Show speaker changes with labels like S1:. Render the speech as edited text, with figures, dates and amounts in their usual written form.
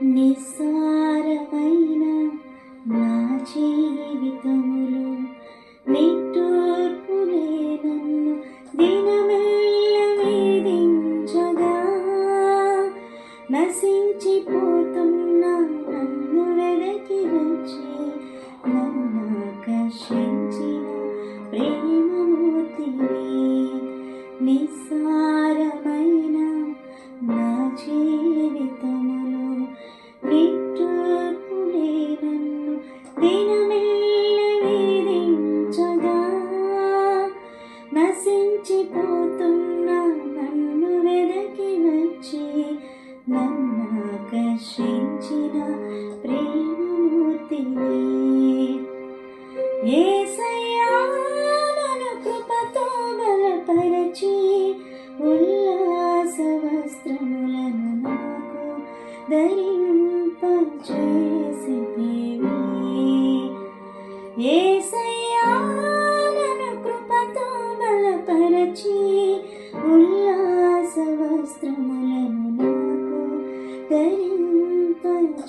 S1: నిస్సారమైన నా జీవితములో నిట్టూర్పులే నన్ను దినమెల్ల వేధించగా, నశించిపోతున్నా నన్ను వెదకి వచ్చి నన్నాకర్షించిన ప్రేమమూర్తివి. నిస్సారమైన నా జీవితములో నిట్టూర్పులే నన్ను దినమెల్ల వేధించగా, నశించిపోతున్నా నన్ను వెదకి వచ్చి నన్నాకర్షించిన ప్రేమమూర్తివి. యేసయ్యా నన్ను కృపతో బలపరచి ఉల్లాస వస్త్రములను నాకు ధరింపచేసితివి. యేసయ్యా నన్ను కృపతో బలపరచి ఉల్లాస వస్త్రములను నాకు ధరింపచేసితివి.